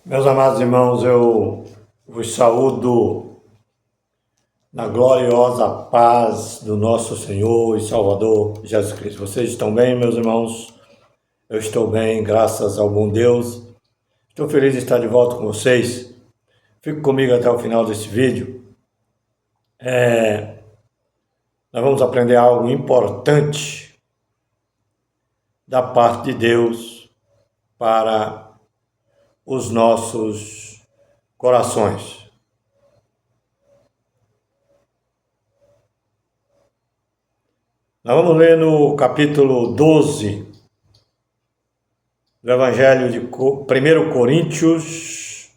Meus amados irmãos, eu vos saúdo na gloriosa paz do nosso Senhor e Salvador Jesus Cristo. Vocês estão bem, meus irmãos? Eu estou bem, graças ao bom Deus. Estou feliz de estar de volta com vocês. Fique comigo até o final desse vídeo. Nós vamos aprender algo importante da parte de Deus para os nossos corações. Nós vamos ler no capítulo 12 do Evangelho de 1 Coríntios,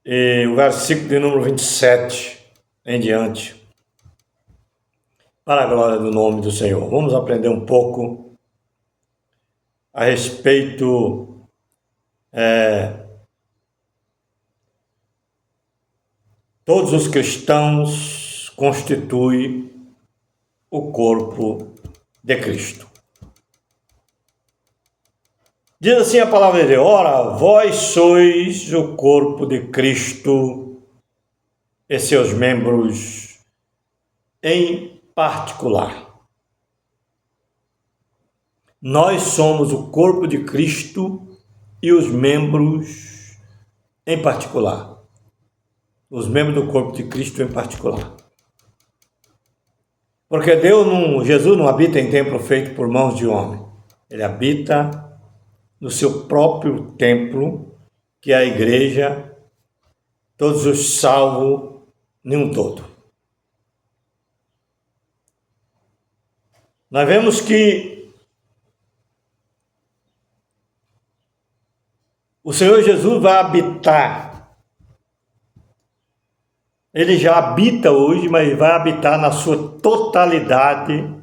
e o versículo de número 27 em diante, para a glória do nome do Senhor. Vamos aprender um pouco a respeito todos os cristãos constituem o corpo de Cristo. Diz assim a palavra de Deus: ora, vós sois o corpo de Cristo e seus membros em particular. Nós somos o corpo de Cristo e os membros em particular. Os membros do corpo de Cristo em particular. Porque Jesus não habita em templo feito por mãos de homem. Ele habita no seu próprio templo, que é a igreja, todos os salvos em um todo. Nós vemos que o Senhor Jesus vai habitar. Ele já habita hoje, mas vai habitar na sua totalidade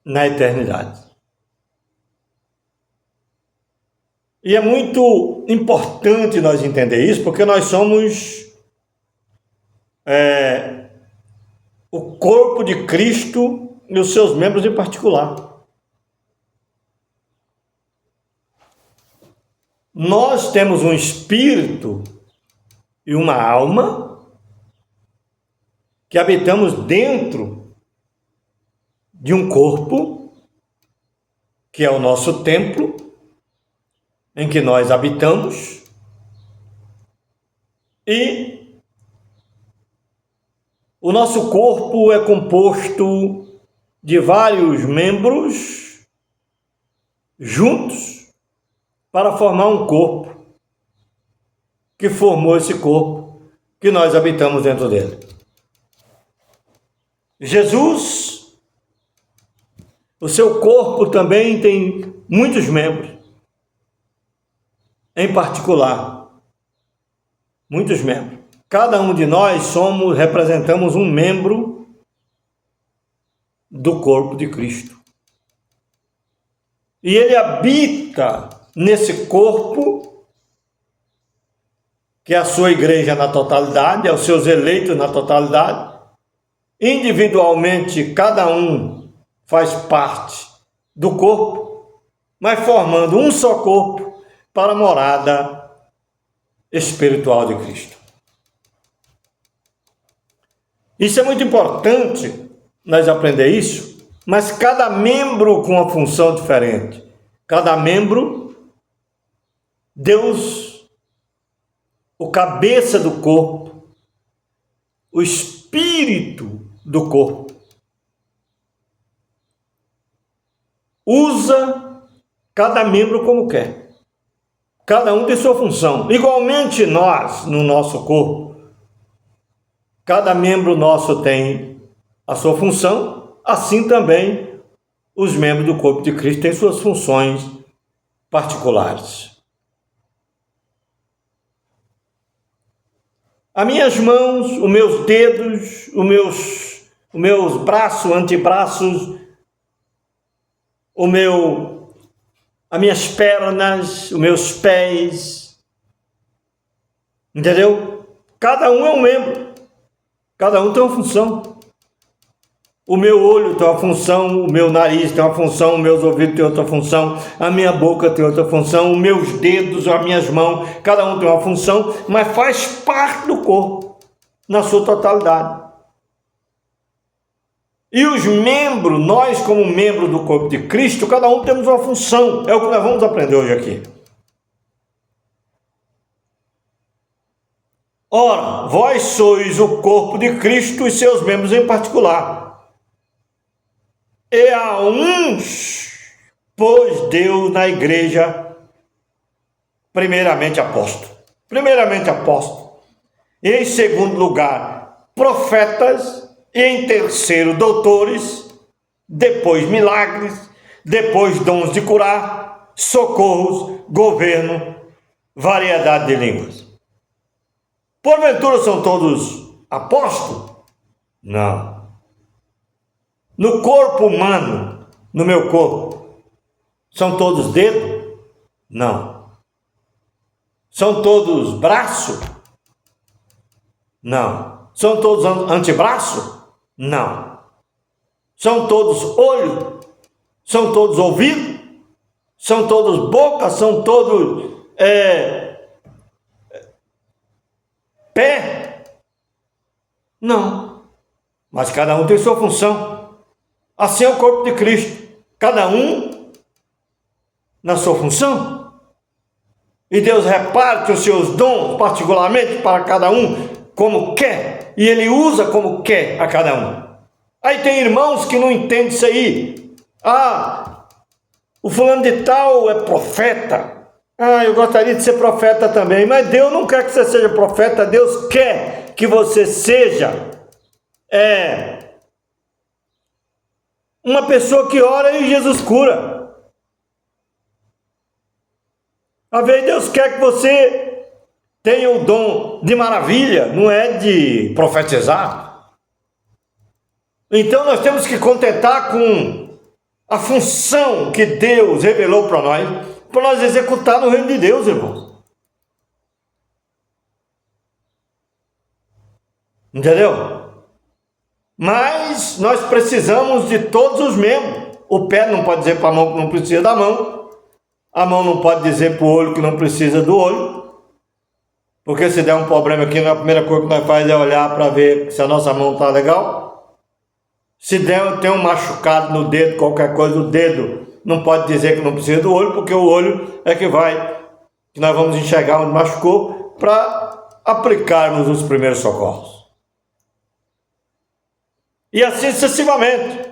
na eternidade. E é muito importante nós entender isso, porque nós somos o corpo de Cristo e os seus membros em particular. Nós temos um espírito e uma alma que habitamos dentro de um corpo, que é o nosso templo, em que nós habitamos, e o nosso corpo é composto de vários membros juntos para formar um corpo, que formou esse corpo que nós habitamos dentro dele. Jesus, o seu corpo também tem muitos membros, em particular, muitos membros. Cada um de nós representamos um membro do corpo de Cristo. E ele habita nesse corpo, que é a sua igreja na totalidade, é os seus eleitos na totalidade. Individualmente, cada um faz parte do corpo, mas formando um só corpo para a morada espiritual de Cristo. Isso é muito importante nós aprender isso, mas cada membro com uma função diferente. Cada membro, Deus, o cabeça do corpo, o espírito do corpo, usa cada membro como quer. Cada um tem sua função. Igualmente nós, no nosso corpo, cada membro nosso tem a sua função, assim também os membros do corpo de Cristo têm suas funções particulares. As minhas mãos, os meus dedos, os meus braços, antebraços, as minhas pernas, os meus pés, entendeu? Cada um é um membro, cada um tem uma função. O meu olho tem uma função, o meu nariz tem uma função, os meus ouvidos têm outra função, a minha boca tem outra função, os meus dedos, as minhas mãos, cada um tem uma função, mas faz parte do corpo, na sua totalidade. E os membros, nós como membros do corpo de Cristo, cada um temos uma função, é o que nós vamos aprender hoje aqui. Ora, vós sois o corpo de Cristo e seus membros em particular. E a uns pôs Deus na igreja, primeiramente apóstolo. E em segundo lugar, profetas. E em terceiro, doutores. Depois, milagres. Depois, dons de curar, socorros, governo, variedade de línguas. Porventura são todos apóstolos? Não. No corpo humano, no meu corpo, são todos dedos? Não. São todos braço? Não. São todos antebraço? Não. São todos olho? São todos ouvido? São todos boca? São todos pé? Não. Mas cada um tem sua função. Assim é o corpo de Cristo, cada um na sua função. E Deus reparte os seus dons particularmente para cada um como quer, e Ele usa como quer a cada um. Aí tem irmãos que não entendem isso aí. O fulano de tal é profeta. Eu gostaria de ser profeta também, mas Deus não quer que você seja profeta, Deus quer que você seja uma pessoa que ora e Jesus cura. Às vezes Deus quer que você tenha o dom de maravilha, não é de profetizar. Então nós temos que contentar com a função que Deus revelou para nós executar no reino de Deus, irmãos. Entendeu? Mas nós precisamos de todos os membros. O pé não pode dizer para a mão que não precisa da mão. A mão não pode dizer para o olho que não precisa do olho. Porque se der um problema aqui, a primeira coisa que nós fazemos é olhar para ver se a nossa mão está legal. Se tem um machucado no dedo, qualquer coisa, o dedo não pode dizer que não precisa do olho, porque o olho é que nós vamos enxergar onde machucou para aplicarmos os primeiros socorros. E assim sucessivamente.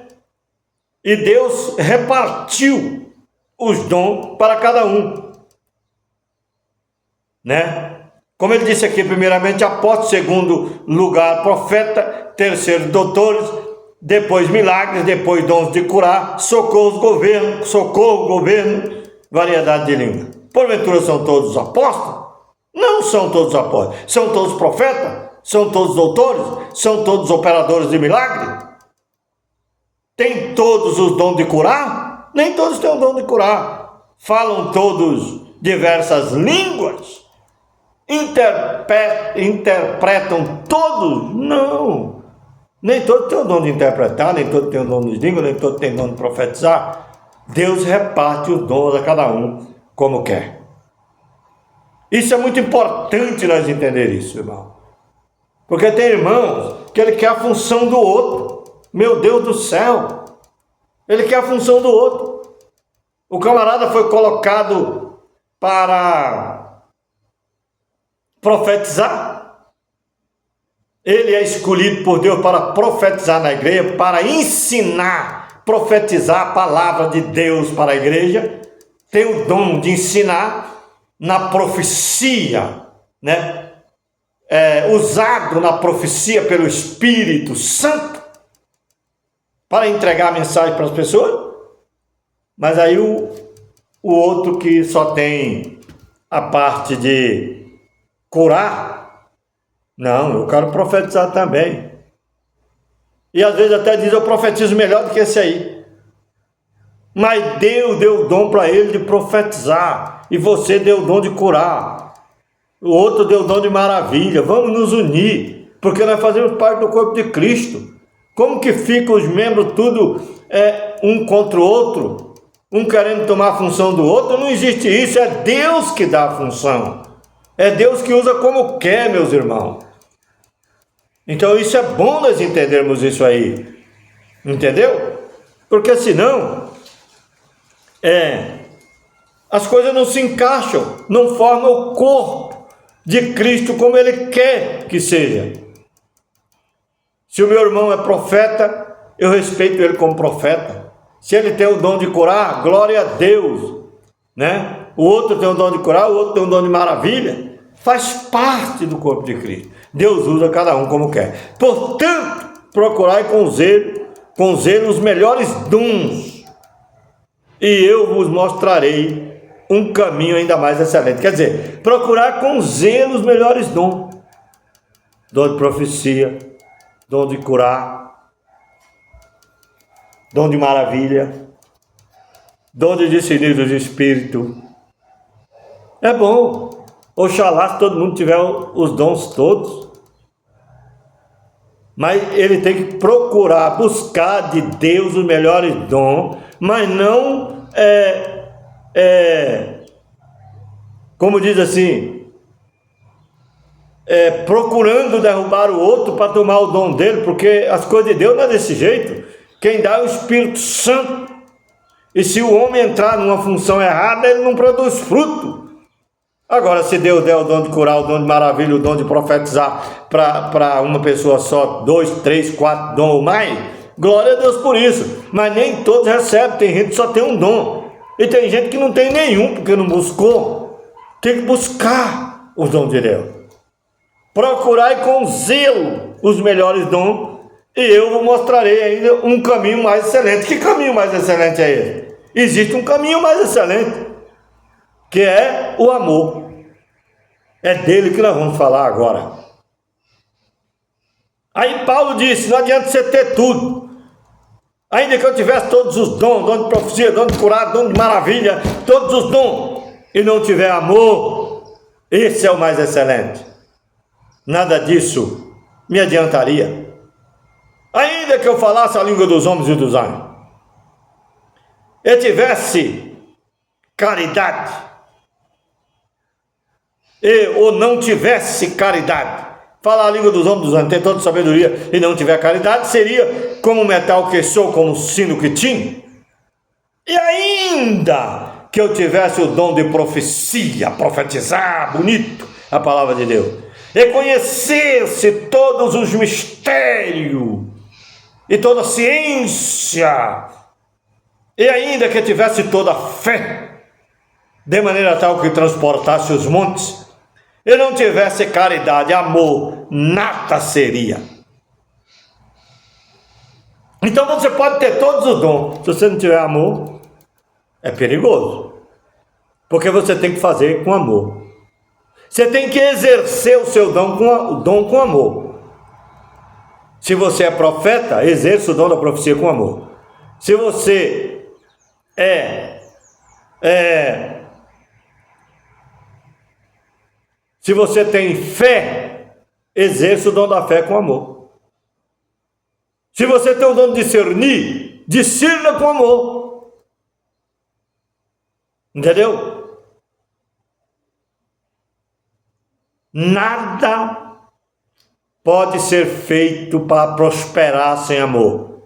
E Deus repartiu os dons para cada um. Né? Como ele disse aqui, primeiramente apóstolo, segundo lugar profeta, terceiro doutores, depois milagres, depois dons de curar, socorro, governo, variedade de língua. Porventura são todos apóstolos? Não são todos apóstolos. São todos profetas? São todos doutores? São todos operadores de milagre? Tem todos os dons de curar? Nem todos têm o dom de curar. Falam todos diversas línguas? Interpretam todos? Não. Nem todos têm o dom de interpretar, nem todos têm o dom de língua, nem todos têm o dom de profetizar. Deus reparte os dons a cada um como quer. Isso é muito importante nós entender isso, irmão. Porque tem irmãos que ele quer a função do outro. Meu Deus do céu! Ele quer a função do outro. O camarada foi colocado para profetizar. Ele é escolhido por Deus para profetizar na igreja, para ensinar, profetizar a palavra de Deus para a igreja. Tem o dom de ensinar na profecia, né? Usado na profecia pelo Espírito Santo para entregar a mensagem para as pessoas. Mas aí o outro que só tem a parte de curar, não, eu quero profetizar também. E às vezes até diz, eu profetizo melhor do que esse aí. Mas Deus deu o dom para ele de profetizar, e você deu o dom de curar. O outro deu o dom de maravilha. Vamos nos unir, porque nós fazemos parte do corpo de Cristo. Como que ficam os membros tudo um contra o outro? Um querendo tomar a função do outro? Não existe isso, é Deus que dá a função. É Deus que usa como quer, meus irmãos. Então isso é bom nós entendermos isso aí. Entendeu? Porque senão as coisas não se encaixam, não formam o corpo de Cristo como Ele quer que seja. Se o meu irmão é profeta, eu respeito ele como profeta. Se ele tem o dom de curar, glória a Deus, né? O outro tem o dom de curar, o outro tem o dom de maravilha. Faz parte do corpo de Cristo. Deus usa cada um como quer. Portanto, procurai com zelo os melhores dons, e eu vos mostrarei um caminho ainda mais excelente. Quer dizer, procurar com zelo os melhores dons. Dom de profecia, dom de curar, dom de maravilha, dom de discernir dos espíritos. É bom. Oxalá se todo mundo tiver os dons todos. Mas ele tem que procurar, buscar de Deus os melhores dons, mas não como diz assim, procurando derrubar o outro para tomar o dom dele, porque as coisas de Deus não é desse jeito. Quem dá é o Espírito Santo. E se o homem entrar numa função errada, ele não produz fruto. Agora, se Deus der o dom de curar, o dom de maravilha, o dom de profetizar para uma pessoa só, 2, 3, 4 dons ou mais, glória a Deus por isso. Mas nem todos recebem, tem gente que só tem um dom. E tem gente que não tem nenhum, porque não buscou. Tem que buscar os dons de Deus. Procurai com zelo os melhores dons, e eu vos mostrarei ainda um caminho mais excelente. Que caminho mais excelente é esse? Existe um caminho mais excelente, que é o amor. É dele que nós vamos falar agora. Aí Paulo disse, não adianta você ter tudo. Ainda que eu tivesse todos os dons, dom de profecia, dom de curar, dom de maravilha, todos os dons, e não tiver amor, esse é o mais excelente. Nada disso me adiantaria. Ainda que eu falasse a língua dos homens e dos anjos, eu tivesse caridade, ou não tivesse caridade, falar a língua dos homens e dos anjos, ter toda sabedoria e não tiver caridade, seria como o metal que sou, como o sino que tinha. E ainda que eu tivesse o dom de profecia, profetizar, bonito a palavra de Deus, e conhecesse todos os mistérios e toda a ciência, e ainda que tivesse toda a fé, de maneira tal que transportasse os montes, e não tivesse caridade, amor, nada seria. Então você pode ter todos os dons, se você não tiver amor, é perigoso, porque você tem que fazer com amor. Você tem que exercer o seu dom com amor. Se você é profeta, exerça o dom da profecia com amor. Se você se você tem fé, exerça o dom da fé com amor. Se você tem o dom de discernir, discirna com amor. Entendeu? Nada pode ser feito para prosperar sem amor.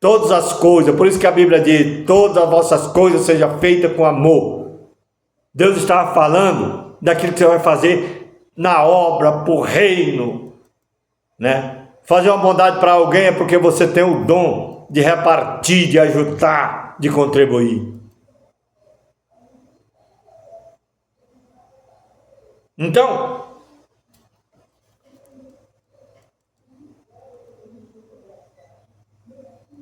Todas as coisas, por isso que a Bíblia diz, todas as vossas coisas sejam feitas com amor. Deus estava falando daquilo que você vai fazer na obra, por reino, né? Fazer uma bondade para alguém é porque você tem o dom de repartir, de ajudar, de contribuir. Então,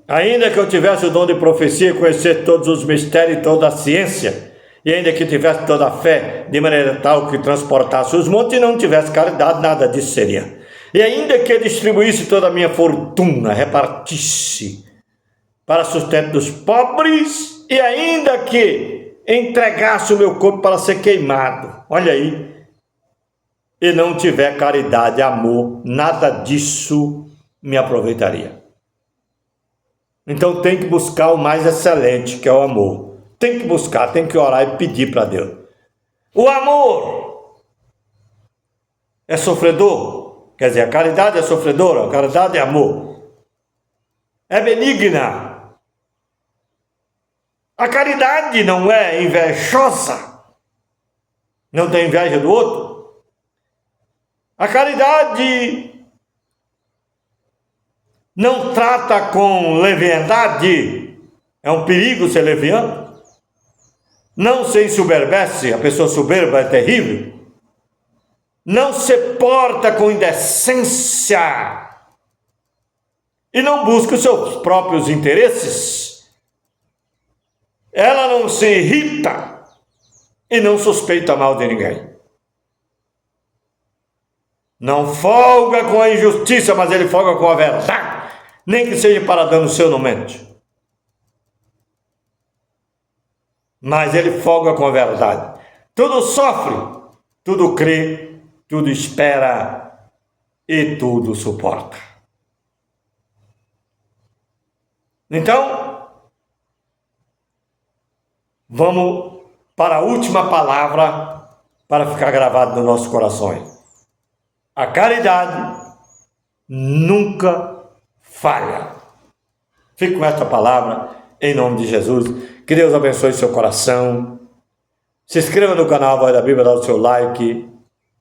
ainda que eu tivesse o dom de profecia, conhecer todos os mistérios e toda a ciência, e ainda que tivesse toda a fé, de maneira tal que transportasse os montes, e não tivesse caridade, nada disso seria. E ainda que eu distribuísse toda a minha fortuna, repartisse para sustento dos pobres, e ainda que entregasse o meu corpo para ser queimado, olha aí, e não tiver caridade, amor, nada disso me aproveitaria. Então tem que buscar o mais excelente, que é o amor. Tem que buscar, tem que orar e pedir para Deus. O amor é sofredor, quer dizer, a caridade é sofredora, a caridade é amor. É benigna. A caridade não é invejosa, não tem inveja do outro. A caridade não trata com leviandade, é um perigo ser leviano. Não se ensoberbece, a pessoa soberba é terrível. Não se porta com indecência e não busca os seus próprios interesses. Ela não se irrita e não suspeita mal de ninguém. Não folga com a injustiça, mas ele folga com a verdade, nem que seja para dano seu, não mente. Mas ele folga com a verdade. Tudo sofre, tudo crê, tudo espera e tudo suporta. Então, vamos para a última palavra para ficar gravado no nosso coração. A caridade nunca falha. Fique com esta palavra em nome de Jesus. Que Deus abençoe seu coração. Se inscreva no canal Voz da Bíblia, dá o seu like,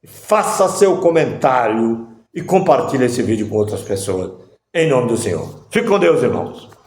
faça seu comentário e compartilhe esse vídeo com outras pessoas. Em nome do Senhor. Fique com Deus, irmãos.